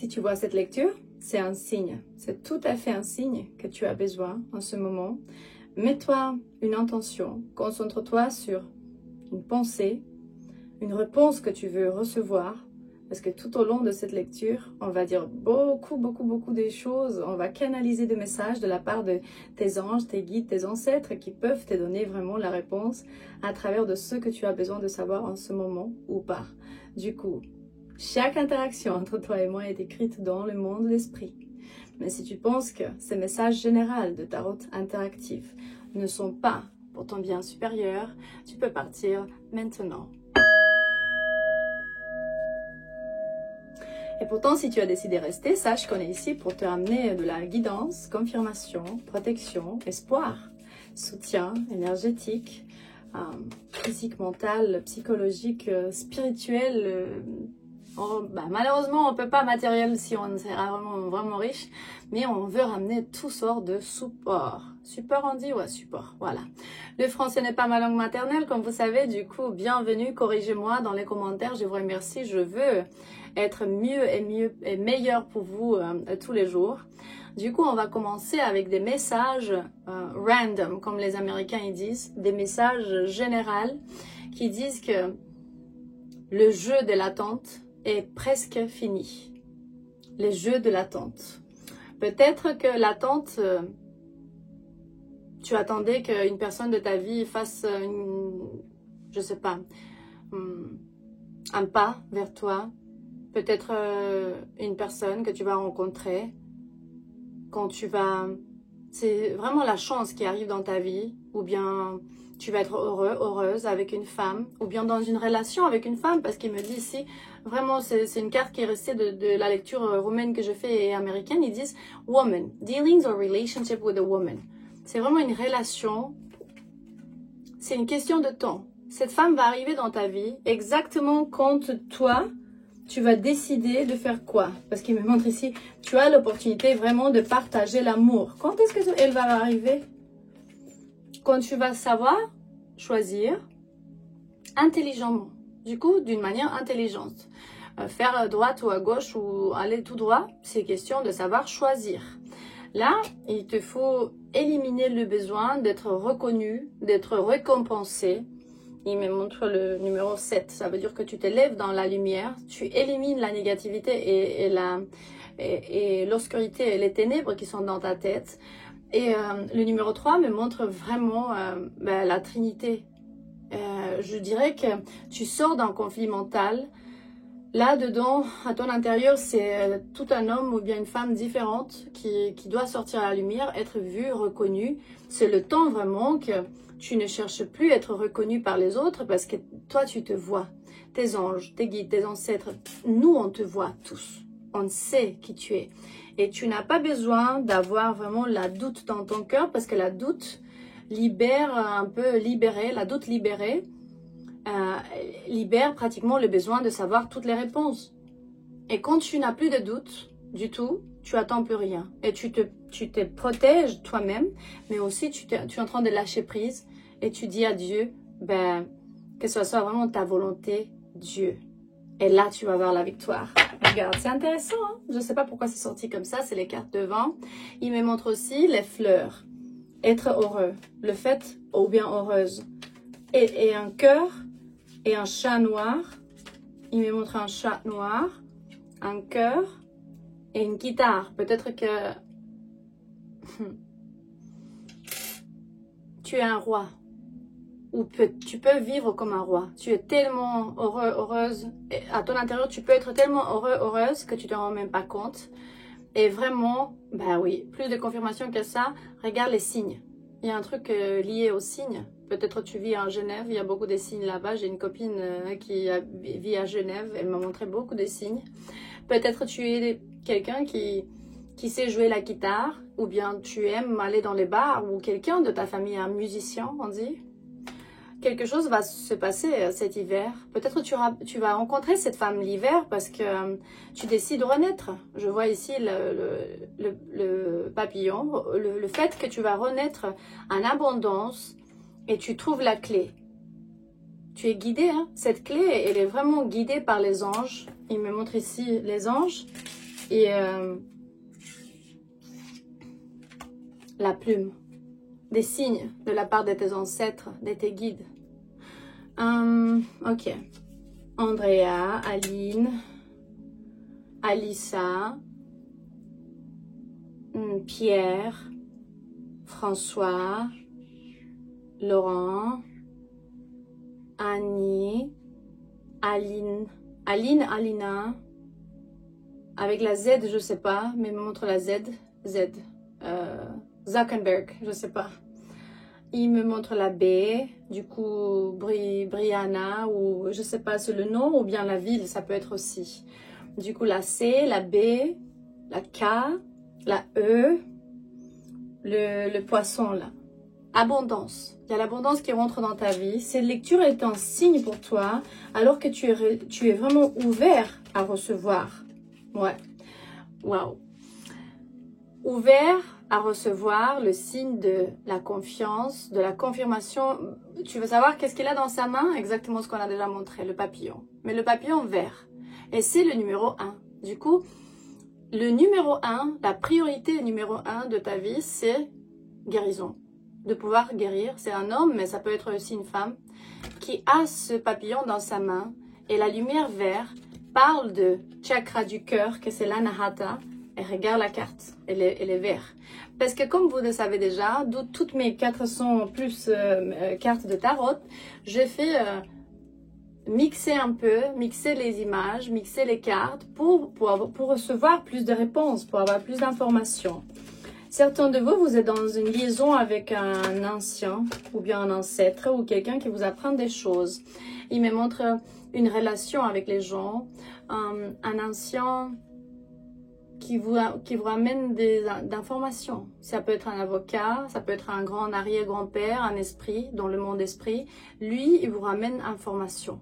Si tu vois cette lecture, c'est un signe. C'est tout à fait un signe que tu as besoin en ce moment. Mets-toi une intention. Concentre-toi sur une pensée, une réponse que tu veux recevoir. Parce que tout au long de cette lecture, on va dire beaucoup des choses. On va canaliser des messages de la part de tes anges, tes guides, tes ancêtres qui peuvent te donner vraiment la réponse à travers de ce que tu as besoin de savoir en ce moment ou pas. Du coup, chaque interaction entre toi et moi est écrite dans le monde de l'esprit. Mais si tu penses que ces messages généraux de tarot interactif ne sont pas pour ton bien supérieur, tu peux partir maintenant. Et pourtant, si tu as décidé de rester, sache qu'on est ici pour te amener de la guidance, confirmation, protection, espoir, soutien énergétique, physique, mental, psychologique, spirituel. Malheureusement, on ne peut pas matériel si on sera vraiment riche, mais on veut ramener tout sort de support. Support, on dit? Ouais, support, voilà. Le français n'est pas ma langue maternelle, comme vous savez, du coup, bienvenue, corrigez-moi dans les commentaires, je vous remercie, je veux être mieux et meilleur pour vous tous les jours. Du coup, on va commencer avec des messages random, comme les Américains ils disent, des messages généraux qui disent que le jeu de l'attente est presque fini. Les jeux de l'attente. Peut-être que l'attente, tu attendais qu'une personne de ta vie fasse je sais pas, un pas vers toi. Peut-être une personne que tu vas rencontrer quand tu vas... C'est vraiment la chance qui arrive dans ta vie, ou bien tu vas être heureux, heureuse avec une femme, ou bien dans une relation avec une femme, parce qu'il me dit ici, vraiment c'est une carte qui est restée de la lecture roumaine que je fais et américaine, ils disent « woman, dealings or relationship with a woman ». C'est vraiment une relation, c'est une question de temps. Cette femme va arriver dans ta vie exactement quand toi, tu vas décider de faire quoi? Parce qu'il me montre ici, tu as l'opportunité vraiment de partager l'amour. Quand est-ce qu'elle va arriver? Quand tu vas savoir choisir intelligemment. Du coup, d'une manière intelligente. Faire à droite ou à gauche ou aller tout droit, c'est question de savoir choisir. Là, il te faut éliminer le besoin d'être reconnu, d'être récompensé. Il me montre le numéro 7. Ça veut dire que tu te lèves dans la lumière, tu élimines la négativité et l'obscurité et les ténèbres qui sont dans ta tête. Et le numéro 3 me montre vraiment la Trinité. Je dirais que tu sors d'un conflit mental. Là-dedans, à ton intérieur, c'est tout un homme ou bien une femme différente qui doit sortir à la lumière, être vu, reconnu. C'est le temps vraiment que tu ne cherches plus à être reconnu par les autres parce que toi, tu te vois. Tes anges, tes guides, tes ancêtres, nous, on te voit tous. On sait qui tu es. Et tu n'as pas besoin d'avoir vraiment la doute dans ton cœur parce que la doute libère un peu, la doute libérée, libère pratiquement le besoin de savoir toutes les réponses. Et quand tu n'as plus de doute du tout, tu attends plus rien. Et tu te protèges toi-même, mais aussi tu es en train de lâcher prise et tu dis à Dieu, que ce soit vraiment ta volonté, Dieu. Et là, tu vas avoir la victoire. Regarde, c'est intéressant, hein? Je ne sais pas pourquoi c'est sorti comme ça, c'est les cartes devant. Il me montre aussi les fleurs. Être heureux, le fait, ou bien heureuse. Et un cœur et un chat noir. Il me montre un chat noir, un cœur et une guitare. Peut-être que tu es un roi. Ou tu peux vivre comme un roi. Tu es tellement heureux, heureuse. Et à ton intérieur, tu peux être tellement heureux, heureuse que tu ne te rends même pas compte. Et vraiment, oui, plus de confirmation que ça, regarde les signes. Il y a un truc lié aux signes. Peut-être tu vis en Genève, il y a beaucoup de signes là-bas. J'ai une copine qui vit à Genève, elle m'a montré beaucoup de signes. Peut-être tu es quelqu'un qui sait jouer la guitare, ou bien tu aimes aller dans les bars, ou quelqu'un de ta famille, un musicien, on dit. Quelque chose va se passer cet hiver. Peut-être tu vas rencontrer cette femme l'hiver parce que tu décides de renaître. Je vois ici le papillon, le fait que tu vas renaître en abondance et tu trouves la clé. Tu es guidé, hein? Cette clé, elle est vraiment guidée par les anges. Il me montre ici les anges. Et la plume. Des signes de la part de tes ancêtres, de tes guides. Ok. Andrea, Aline, Alissa, Pierre, François, Laurent, Annie, Aline, Alina, avec la Z, je sais pas, mais me montre la Z, Zuckerberg, je sais pas. Il me montre la B, du coup Brianna, ou je sais pas, c'est le nom ou bien la ville, ça peut être aussi. Du coup la C, la B, la K, la E, le poisson là. Abondance. Il y a l'abondance qui rentre dans ta vie. Cette lecture est un signe pour toi alors que tu es vraiment ouvert à recevoir. Ouais. Waouh. Ouvert à recevoir le signe de la confiance, de la confirmation. Tu veux savoir qu'est-ce qu'il a dans sa main? Exactement ce qu'on a déjà montré, le papillon. Mais le papillon vert. Et c'est le numéro 1. Du coup, le numéro 1, la priorité numéro 1 de ta vie, c'est guérison. De pouvoir guérir. C'est un homme, mais ça peut être aussi une femme, qui a ce papillon dans sa main. Et la lumière verte parle de chakra du cœur, que c'est l'anahata. Et regarde la carte, elle est verte. Parce que comme vous le savez déjà, d'où toutes mes 400 plus cartes de tarot, j'ai fait mixer un peu, mixer les images, mixer les cartes pour recevoir plus de réponses, pour avoir plus d'informations. Certains de vous, vous êtes dans une liaison avec un ancien ou bien un ancêtre ou quelqu'un qui vous apprend des choses. Il me montre une relation avec les gens, un ancien qui vous ramène des informations. Ça peut être un avocat, ça peut être un grand arrière-grand-père, un esprit, dans le monde esprit. Lui, il vous ramène information.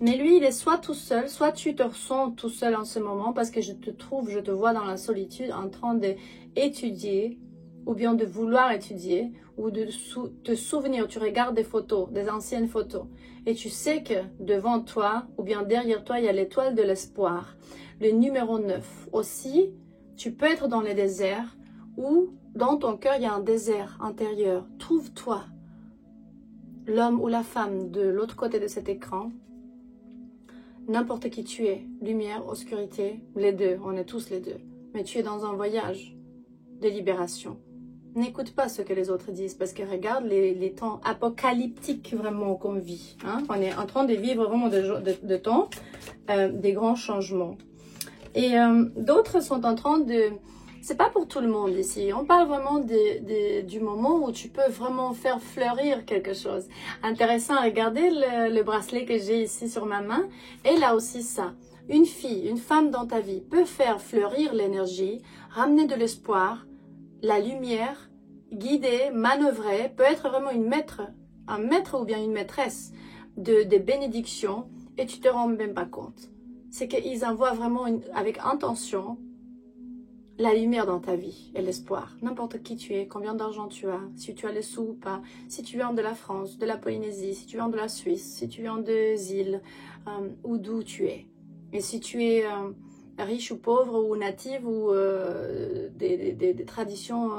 Mais lui, il est soit tout seul, soit tu te ressens tout seul en ce moment parce que je te vois dans la solitude en train d'étudier ou bien de vouloir étudier ou de te souvenir. Tu regardes des photos, des anciennes photos et tu sais que devant toi ou bien derrière toi, il y a l'étoile de l'espoir. Le numéro 9. Aussi, tu peux être dans le désert ou dans ton cœur, il y a un désert intérieur. Trouve-toi l'homme ou la femme de l'autre côté de cet écran. N'importe qui tu es, lumière, obscurité, les deux, on est tous les deux. Mais tu es dans un voyage de libération. N'écoute pas ce que les autres disent parce que regarde les temps apocalyptiques vraiment qu'on vit. Hein? On est en train de vivre vraiment de temps, des grands changements. Et d'autres sont en train de... C'est pas pour tout le monde ici. On parle vraiment du moment où tu peux vraiment faire fleurir quelque chose. Intéressant, regardez le bracelet que j'ai ici sur ma main. Et là aussi ça. Une fille, une femme dans ta vie peut faire fleurir l'énergie, ramener de l'espoir, la lumière, guider, manœuvrer, peut être vraiment un maître ou bien une maîtresse des bénédictions et tu te rends même pas compte. C'est qu'ils envoient vraiment avec intention la lumière dans ta vie et l'espoir. N'importe qui tu es, combien d'argent tu as, si tu as les sous ou pas, si tu viens de la France, de la Polynésie, si tu viens de la Suisse, si tu viens des îles ou d'où tu es. Et si tu es riche ou pauvre ou native ou des traditions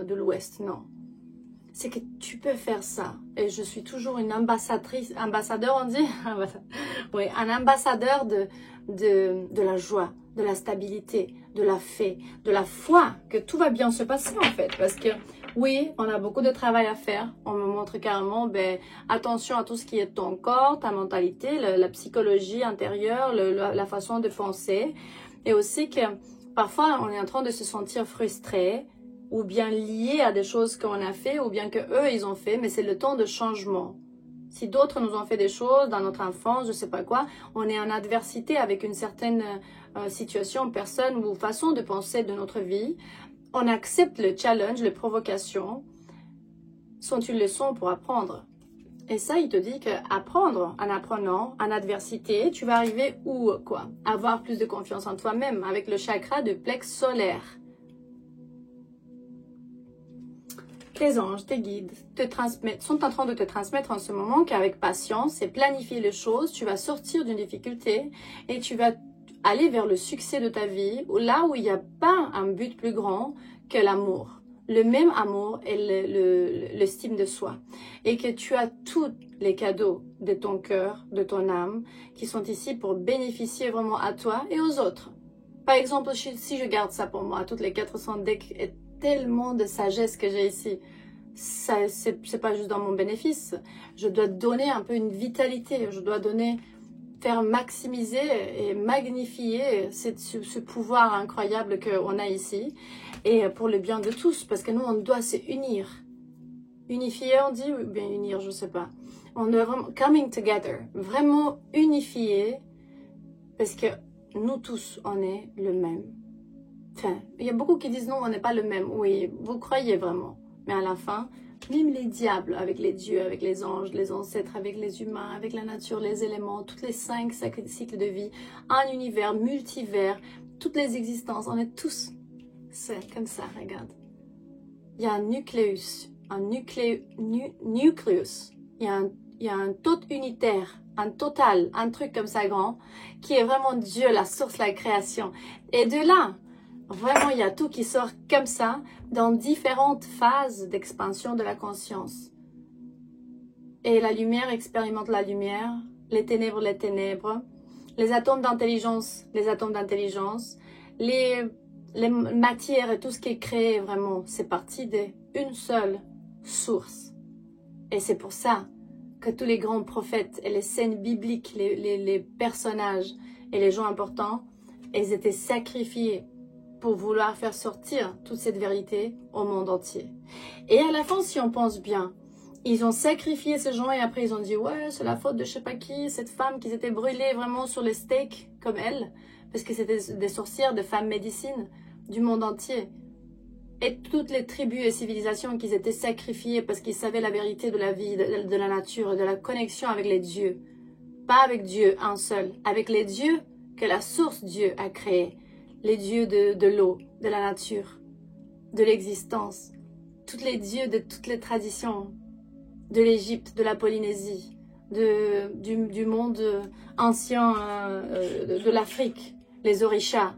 de l'Ouest, non. C'est que tu peux faire ça. Et je suis toujours une ambassadeur, on dit oui, un ambassadeur de la joie, de la stabilité, de la paix, de la foi, que tout va bien se passer en fait. Parce que oui, on a beaucoup de travail à faire. On me montre carrément, attention à tout ce qui est ton corps, ta mentalité, la psychologie intérieure, la façon de penser. Et aussi que parfois, on est en train de se sentir frustré ou bien lié à des choses qu'on a fait ou bien que eux ils ont fait, mais c'est le temps de changement. Si d'autres nous ont fait des choses dans notre enfance, je sais pas quoi, on est en adversité avec une certaine situation, personne ou façon de penser de notre vie. On accepte le challenge, les provocations, sont une leçon pour apprendre. Et ça, il te dit qu'apprendre, en apprenant, en adversité, tu vas arriver où, quoi? Avoir plus de confiance en toi-même avec le chakra de plex solaire. Tes anges, tes guides sont en train de te transmettre en ce moment qu'avec patience et planifier les choses, tu vas sortir d'une difficulté et tu vas aller vers le succès de ta vie, ou là où il n'y a pas un but plus grand que l'amour. Le même amour et l'estime de soi. Et que tu as tous les cadeaux de ton cœur, de ton âme, qui sont ici pour bénéficier vraiment à toi et aux autres. Par exemple, si je garde ça pour moi, toutes les 400 decks et tellement de sagesse que j'ai ici, c'est pas juste dans mon bénéfice. Je dois donner un peu une vitalité, je dois faire maximiser et magnifier ce pouvoir incroyable qu'on a ici, et pour le bien de tous, parce que nous, on doit se unir. Unifier, on dit, ou bien unir, je sais pas. On doit vraiment, coming together, vraiment unifier, parce que nous tous, on est le même. Enfin, il y a beaucoup qui disent non, on n'est pas le même. Oui, vous croyez vraiment. Mais à la fin, même les diables avec les dieux, avec les anges, les ancêtres, avec les humains, avec la nature, les éléments, toutes les 5 cycles de vie, un univers, multivers, toutes les existences, on est tous. C'est comme ça, regarde. Il y a un nucléus, nucléus. Il y a un tot unitaire, un total, un truc comme ça grand, qui est vraiment Dieu, la source, la création. Et de là, vraiment, il y a tout qui sort comme ça, dans différentes phases d'expansion de la conscience. Et la lumière expérimente la lumière, les ténèbres, les atomes d'intelligence, les matières et tout ce qui est créé, vraiment, c'est parti d'une seule source. Et c'est pour ça que tous les grands prophètes et les scènes bibliques, les personnages et les gens importants, ils étaient sacrifiés pour vouloir faire sortir toute cette vérité au monde entier. Et à la fin, si on pense bien, ils ont sacrifié ces gens et après ils ont dit « Ouais, c'est la faute de je sais pas qui, cette femme qui s'était brûlée vraiment sur les steaks comme elle, parce que c'était des sorcières, des femmes médecines du monde entier. » Et toutes les tribus et civilisations qui étaient sacrifiées parce qu'ils savaient la vérité de la vie, de la nature, de la connexion avec les dieux. Pas avec Dieu, un seul, avec les dieux que la source Dieu a créés. Les dieux de l'eau, de la nature, de l'existence, tous les dieux de toutes les traditions, de l'Égypte, de la Polynésie, du monde ancien, de l'Afrique, les orishas,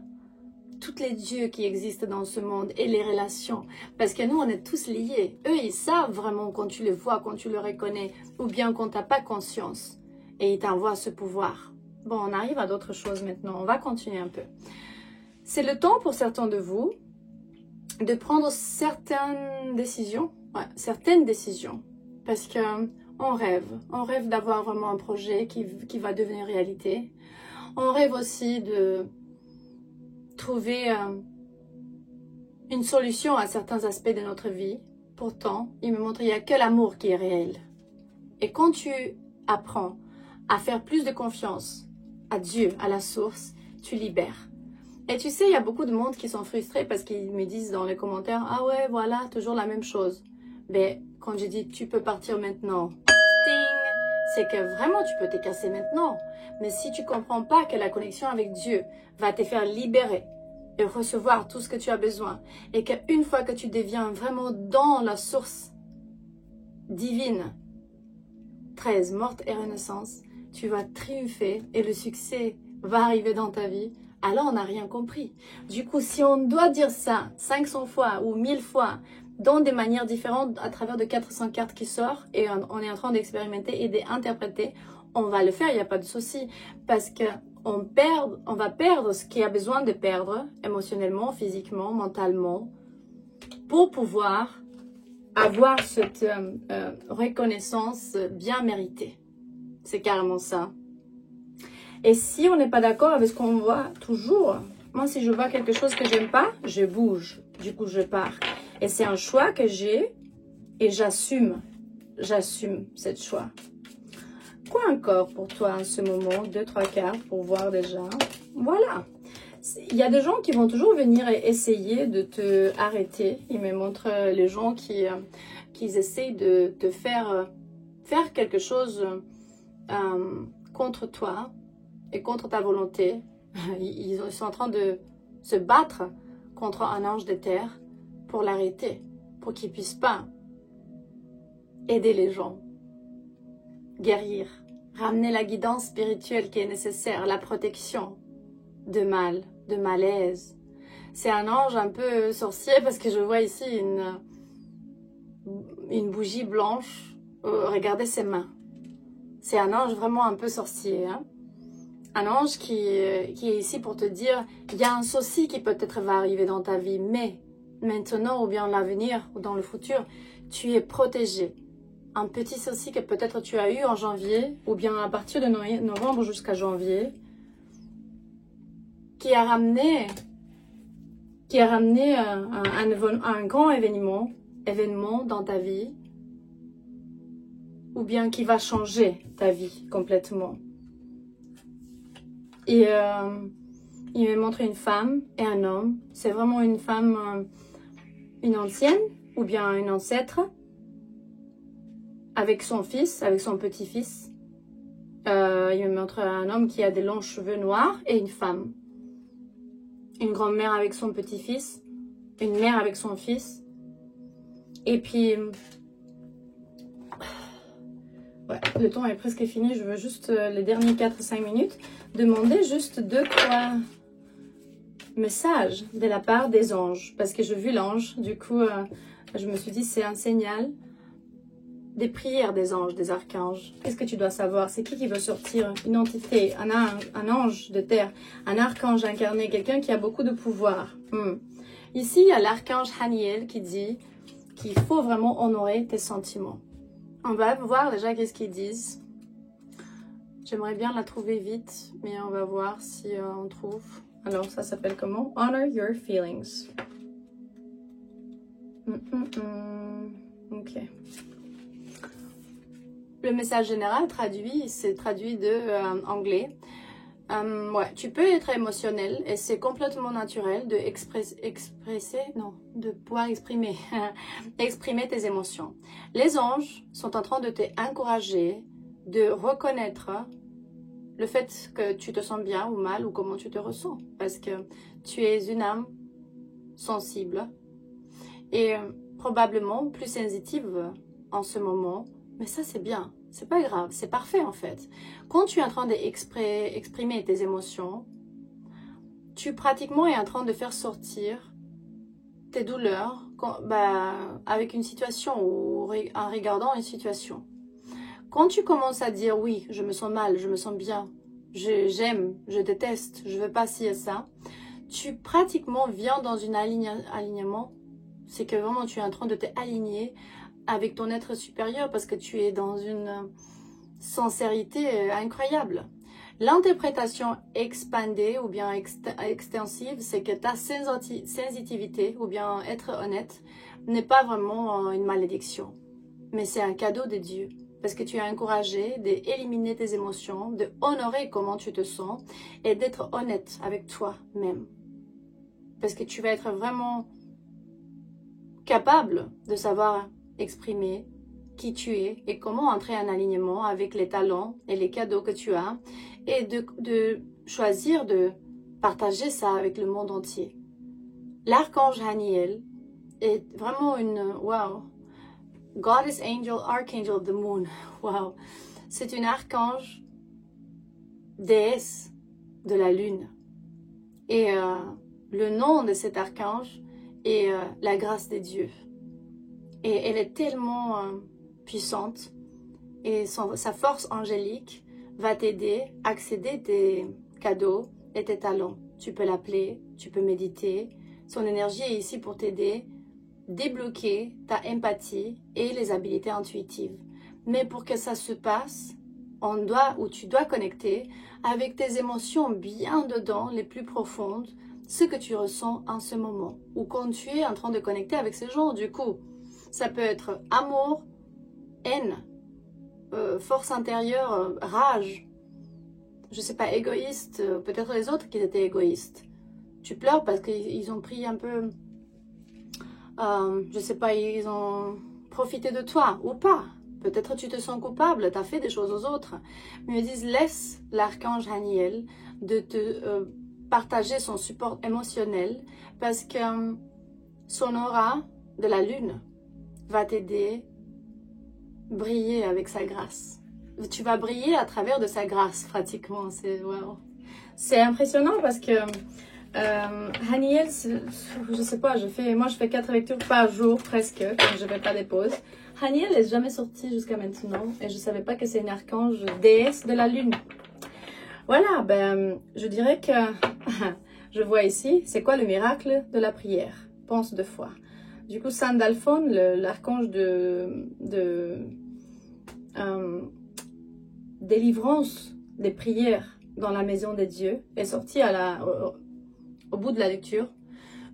tous les dieux qui existent dans ce monde et les relations. Parce que nous, on est tous liés. Eux, ils savent vraiment quand tu les vois, quand tu le reconnais, ou bien quand tu n'as pas conscience. Et ils t'envoient ce pouvoir. Bon, on arrive à d'autres choses maintenant. On va continuer un peu. C'est le temps pour certains de vous de prendre certaines décisions. Parce que on rêve d'avoir vraiment un projet qui va devenir réalité. On rêve aussi de trouver une solution à certains aspects de notre vie. Pourtant, il me montre qu'il n'y a que l'amour qui est réel. Et quand tu apprends à faire plus de confiance à Dieu, à la source, tu libères. Et tu sais, il y a beaucoup de monde qui sont frustrés parce qu'ils me disent dans les commentaires « Ah ouais, voilà, toujours la même chose. » Mais quand je dis « Tu peux partir maintenant », c'est que vraiment tu peux te casser maintenant. Mais si tu ne comprends pas que la connexion avec Dieu va te faire libérer et recevoir tout ce que tu as besoin, et qu'une fois que tu deviens vraiment dans la source divine, 13, morte et renaissance, tu vas triompher et le succès va arriver dans ta vie. Alors on n'a rien compris. Du coup, si on doit dire ça 500 fois ou 1000 fois, dans des manières différentes, à travers de 400 cartes qui sortent, et on est en train d'expérimenter et d'interpréter, on va le faire, il n'y a pas de souci. Parce qu'on va perdre ce qu'il y a besoin de perdre, émotionnellement, physiquement, mentalement, pour pouvoir avoir cette reconnaissance bien méritée. C'est carrément ça. Et si on n'est pas d'accord avec ce qu'on voit toujours, moi si je vois quelque chose que j'aime pas, je bouge, du coup je pars. Et c'est un choix que j'ai et j'assume cette choix. Quoi encore pour toi en ce moment? 2, 3 cartes pour voir déjà. Voilà. Il y a des gens qui vont toujours venir et essayer de te arrêter. Ils me montrent les gens qui essayent de te faire quelque chose contre toi et contre ta volonté. Ils sont en train de se battre contre un ange de terre pour l'arrêter, pour qu'il ne puisse pas aider les gens, guérir, ramener la guidance spirituelle qui est nécessaire, la protection. de mal, de malaise. C'est un ange un peu sorcier parce que je vois ici une bougie blanche. Regardez ses mains. C'est un ange vraiment un peu sorcier. Hein? Un ange qui est ici pour te dire, il y a un souci qui peut-être va arriver dans ta vie, mais maintenant ou bien l'avenir ou dans le futur, tu es protégé. Un petit souci que peut-être tu as eu en janvier ou bien à partir de novembre jusqu'à janvier qui a ramené un grand événement dans ta vie ou bien qui va changer ta vie complètement. Et il me montre une femme et un homme. C'est vraiment une femme, une ancienne ou bien une ancêtre avec son fils, avec son petit-fils. Il me montre un homme qui a des longs cheveux noirs et une femme. Une grand-mère avec son petit-fils, une mère avec son fils. Et puis, ouais, le temps est presque fini. Je veux juste les derniers 4-5 minutes demander juste 2-3 messages de la part des anges. Parce que j'ai vu l'ange, du coup, je me suis dit c'est un signal des prières des anges, des archanges. Qu'est-ce que tu dois savoir? C'est qui veut sortir? Une entité, un ange de terre, un archange incarné, quelqu'un qui a beaucoup de pouvoir. Ici, il y a l'archange Haniel qui dit qu'il faut vraiment honorer tes sentiments. On va voir déjà qu'est-ce qu'ils disent. J'aimerais bien la trouver vite, mais on va voir si on trouve. Alors, ça s'appelle comment? Honor your feelings. Ok. Le message général c'est traduit de anglais. Ouais, tu peux être émotionnel et c'est complètement naturel de de pouvoir exprimer tes émotions. Les anges sont en train de t'encourager, de reconnaître le fait que tu te sens bien ou mal ou comment tu te ressens. Parce que tu es une âme sensible et probablement plus sensitive en ce moment. Mais ça, c'est bien. C'est pas grave. C'est parfait, en fait. Quand tu es en train d'exprimer tes émotions, tu pratiquement es en train de faire sortir tes douleurs avec une situation ou en regardant une situation. Quand tu commences à dire oui, je me sens mal, je me sens bien, j'aime, je déteste, je veux pas ci et ça, tu pratiquement viens dans un alignement. C'est que vraiment tu es en train de t'aligner avec ton être supérieur parce que tu es dans une sincérité incroyable. L'interprétation expandée ou bien extensive, c'est que ta sensitivité ou bien être honnête n'est pas vraiment une malédiction, mais c'est un cadeau de Dieu. Parce que tu es encouragé d'éliminer tes émotions, de honorer comment tu te sens et d'être honnête avec toi-même. Parce que tu vas être vraiment capable de savoir exprimer qui tu es et comment entrer en alignement avec les talents et les cadeaux que tu as et de choisir de partager ça avec le monde entier. L'archange Haniel est vraiment une... Wow! Goddess Angel, Archangel of the Moon. Wow! C'est une archange déesse de la lune. Et le nom de cet archange est la grâce des dieux. Et elle est tellement puissante et sa force angélique va t'aider à accéder à tes cadeaux et tes talents. Tu peux l'appeler, tu peux méditer. Son énergie est ici pour t'aider, débloquer ta empathie et les habiletés intuitives. Mais pour que ça se passe, tu dois connecter avec tes émotions bien dedans, les plus profondes, ce que tu ressens en ce moment. Ou quand tu es en train de connecter avec ces gens, du coup. Ça peut être amour, haine, force intérieure, rage, je sais pas, égoïste, peut-être les autres qui étaient égoïstes. Tu pleures parce qu'ils ont pris un peu, je sais pas, ils ont profité de toi ou pas. Peut-être tu te sens coupable, tu as fait des choses aux autres. Mais ils me disent, laisse l'archange Haniel de te partager son support émotionnel parce que son aura de la lune va t'aider à briller avec sa grâce. Tu vas briller à travers de sa grâce, pratiquement. C'est wow. C'est impressionnant parce que Haniel, je sais pas, moi je fais 4 lectures par jour presque, quand je fais pas des pauses. Haniel n'est jamais sorti jusqu'à maintenant et je savais pas que c'est une archange déesse de la lune. Voilà, ben je dirais que je vois ici, c'est quoi le miracle de la prière? Pense 2 fois. Du coup, Saint Alphone, l'archange de délivrance des prières dans la maison des dieux, est sorti au bout de la lecture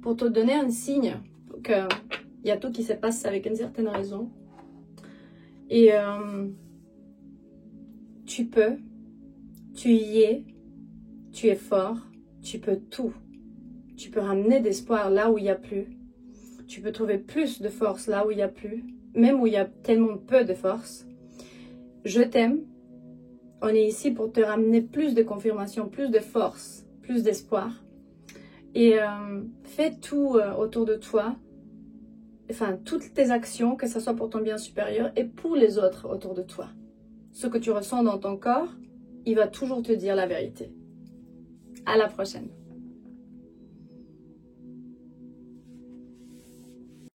pour te donner un signe qu'il y a tout qui se passe avec une certaine raison. Et tu peux, tu y es, tu es fort, tu peux tout. Tu peux ramener d'espoir là où il n'y a plus. Tu peux trouver plus de force là où il n'y a plus, même où il y a tellement peu de force. Je t'aime. On est ici pour te ramener plus de confirmation, plus de force, plus d'espoir. Et fais tout autour de toi, enfin toutes tes actions, que ce soit pour ton bien supérieur et pour les autres autour de toi. Ce que tu ressens dans ton corps, il va toujours te dire la vérité. À la prochaine.